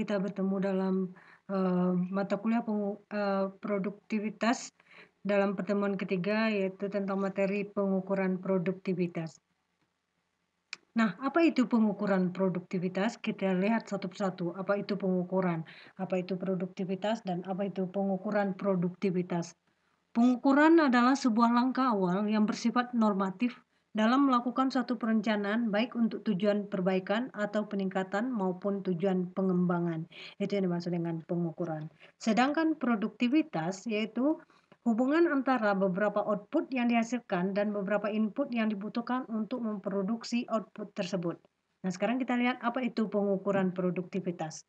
kita bertemu dalam mata kuliah produktivitas dalam pertemuan ketiga, yaitu tentang materi pengukuran produktivitas. Nah, apa itu pengukuran produktivitas? Kita lihat satu persatu. Apa itu pengukuran? Apa itu produktivitas? Dan apa itu pengukuran produktivitas? Pengukuran adalah sebuah langkah awal yang bersifat normatif dalam melakukan suatu perencanaan baik untuk tujuan perbaikan atau peningkatan maupun tujuan pengembangan. Itu yang dimaksud dengan pengukuran. Sedangkan produktivitas yaitu hubungan antara beberapa output yang dihasilkan dan beberapa input yang dibutuhkan untuk memproduksi output tersebut. Nah, sekarang kita lihat apa itu pengukuran produktivitas.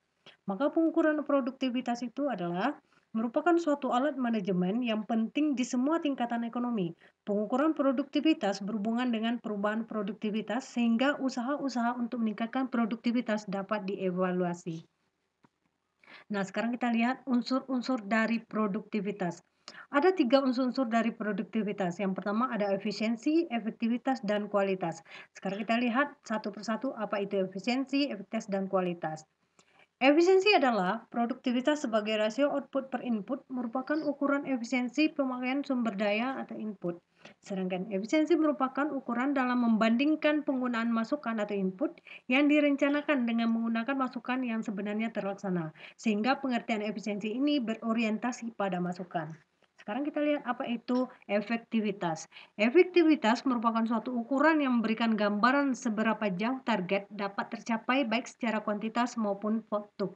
Maka pengukuran produktivitas itu adalah merupakan suatu alat manajemen yang penting di semua tingkatan ekonomi. Pengukuran produktivitas berhubungan dengan perubahan produktivitas sehingga usaha-usaha untuk meningkatkan produktivitas dapat dievaluasi. Nah, sekarang kita lihat unsur-unsur dari produktivitas. Ada 3 unsur-unsur dari produktivitas. Yang pertama ada efisiensi, efektivitas, dan kualitas. Sekarang kita lihat satu persatu apa itu efisiensi, efektivitas, dan kualitas. Efisiensi adalah produktivitas sebagai rasio output per input merupakan ukuran efisiensi pemakaian sumber daya atau input. Sedangkan efisiensi merupakan ukuran dalam membandingkan penggunaan masukan atau input yang direncanakan dengan menggunakan masukan yang sebenarnya terlaksana. Sehingga pengertian efisiensi ini berorientasi pada masukan. Sekarang kita lihat apa itu efektivitas. Efektivitas merupakan suatu ukuran yang memberikan gambaran seberapa jauh target dapat tercapai baik secara kuantitas maupun waktu.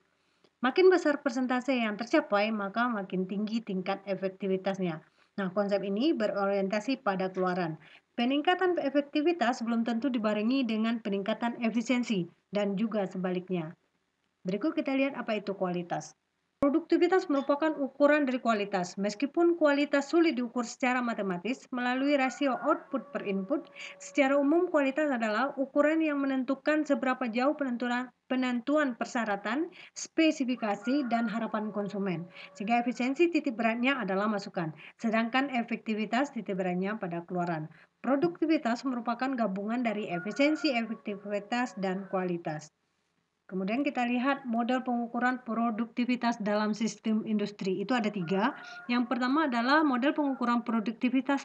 Makin besar persentase yang tercapai, maka makin tinggi tingkat efektivitasnya. Nah, konsep ini berorientasi pada keluaran. Peningkatan efektivitas belum tentu dibarengi dengan peningkatan efisiensi dan juga sebaliknya. Berikut kita lihat apa itu kualitas. Produktivitas merupakan ukuran dari kualitas. Meskipun kualitas sulit diukur secara matematis melalui rasio output per input, secara umum kualitas adalah ukuran yang menentukan seberapa jauh penentuan persyaratan, spesifikasi, dan harapan konsumen. Sehingga efisiensi titik beratnya adalah masukan, sedangkan efektivitas titik beratnya pada keluaran. Produktivitas merupakan gabungan dari efisiensi, efektivitas, dan kualitas. Kemudian kita lihat model pengukuran produktivitas dalam sistem industri. Itu ada 3. Yang pertama adalah model pengukuran produktivitas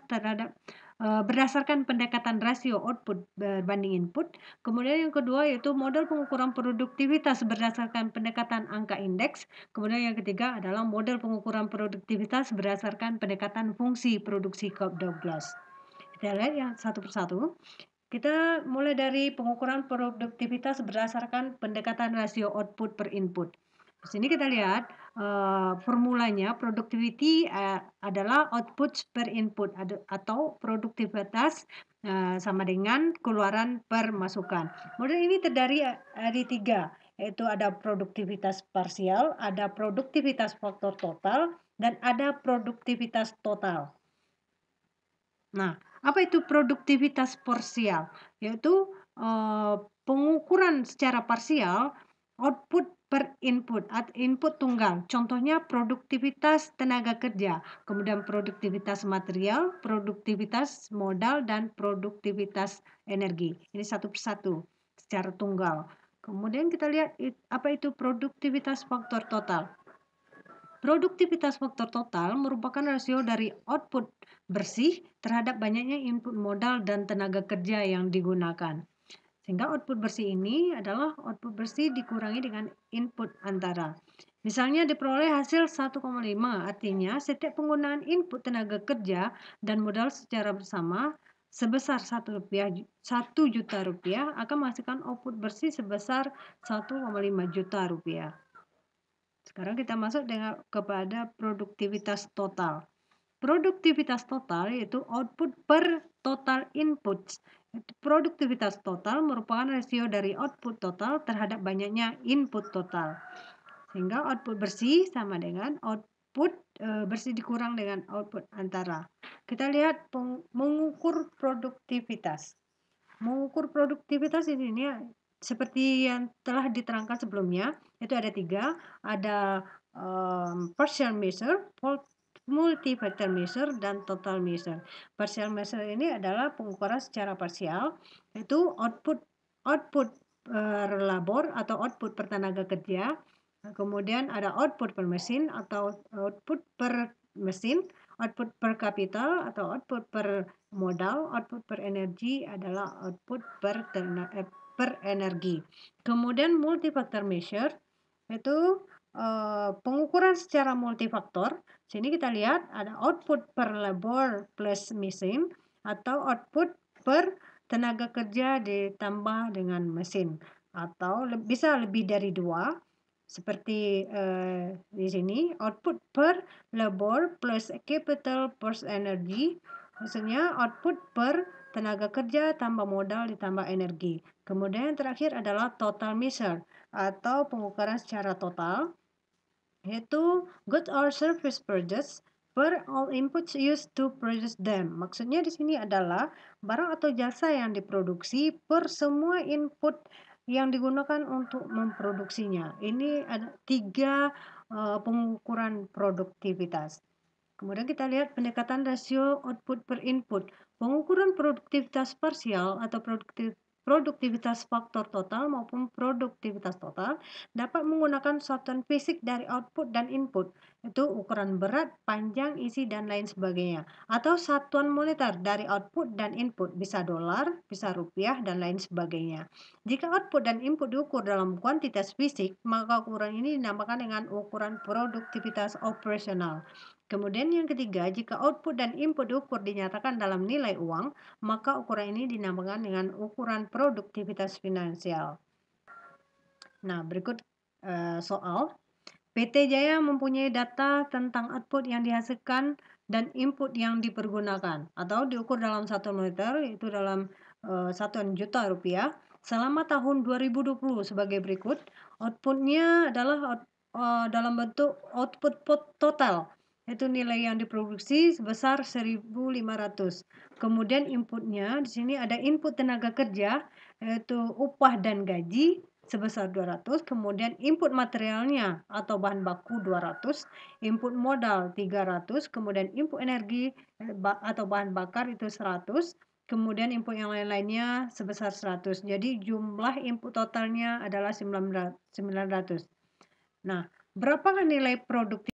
berdasarkan pendekatan rasio output berbanding input. Kemudian yang kedua yaitu model pengukuran produktivitas berdasarkan pendekatan angka indeks. Kemudian yang ketiga adalah model pengukuran produktivitas berdasarkan pendekatan fungsi produksi Cobb-Douglas. Kita lihat yang satu persatu. Kita mulai dari pengukuran produktivitas berdasarkan pendekatan rasio output per input. Di sini kita lihat formulanya productivity adalah output per input atau produktivitas sama dengan keluaran per masukan. Model ini terdiri dari 3, yaitu ada produktivitas parsial, ada produktivitas faktor total, dan ada produktivitas total. Nah, apa itu produktivitas parsial? Yaitu pengukuran secara parsial output per input atau input tunggal. Contohnya produktivitas tenaga kerja, kemudian produktivitas material, produktivitas modal, dan produktivitas energi. Ini satu persatu secara tunggal. Kemudian kita lihat apa itu produktivitas faktor total. Produktivitas faktor total merupakan rasio dari output bersih terhadap banyaknya input modal dan tenaga kerja yang digunakan. Sehingga output bersih ini adalah output bersih dikurangi dengan input antara. Misalnya diperoleh hasil 1,5, artinya setiap penggunaan input tenaga kerja dan modal secara bersama sebesar 1 juta rupiah akan menghasilkan output bersih sebesar 1,5 juta rupiah. Sekarang kita masuk kepada produktivitas total. Produktivitas total yaitu output per total input. Produktivitas total merupakan rasio dari output total terhadap banyaknya input total. Sehingga output bersih sama dengan output bersih dikurang dengan output antara. Kita lihat mengukur produktivitas. Mengukur produktivitas ini seperti yang telah diterangkan sebelumnya, itu ada 3, ada partial measure, multi-factor measure, dan total measure. Partial measure ini adalah pengukuran secara parsial, yaitu output per labor atau output per tenaga kerja Kemudian ada output per mesin atau output per mesin, output per kapital atau output per modal, output per energi adalah output per energi. Kemudian multifactor measure itu pengukuran secara multifaktor. Sini kita lihat ada output per labor plus mesin atau output per tenaga kerja ditambah dengan mesin atau bisa lebih dari dua seperti di sini output per labor plus capital plus energy, maksudnya output per tenaga kerja tambah modal ditambah energi. Kemudian yang terakhir adalah total measure atau pengukuran secara total, yaitu goods or service purchase per all inputs used to produce them. Maksudnya di sini adalah barang atau jasa yang diproduksi per semua input yang digunakan untuk memproduksinya. Ini ada 3 pengukuran produktivitas. Kemudian kita lihat pendekatan rasio output per input. Pengukuran produktivitas parsial atau produktivitas faktor total maupun produktivitas total dapat menggunakan satuan fisik dari output dan input, itu ukuran berat, panjang, isi, dan lain sebagainya. Atau satuan moneter dari output dan input, bisa dolar, bisa rupiah, dan lain sebagainya. Jika output dan input diukur dalam kuantitas fisik, maka ukuran ini dinamakan dengan ukuran produktivitas operasional. Kemudian yang ketiga, jika output dan input diukur dinyatakan dalam nilai uang, maka ukuran ini dinamakan dengan ukuran produktivitas finansial. Nah, berikut soal. PT Jaya mempunyai data tentang output yang dihasilkan dan input yang dipergunakan atau diukur dalam satuan moneter, yaitu dalam satuan juta rupiah selama tahun 2020 sebagai berikut. Outputnya adalah dalam bentuk output total, yaitu nilai yang diproduksi sebesar 1.500. Kemudian inputnya di sini ada input tenaga kerja, yaitu upah dan gaji sebesar 200, kemudian input materialnya atau bahan baku 200, input modal 300, kemudian input energi atau bahan bakar itu 100, kemudian input yang lain-lainnya sebesar 100. Jadi jumlah input totalnya adalah 900. Nah, berapakah nilai produktif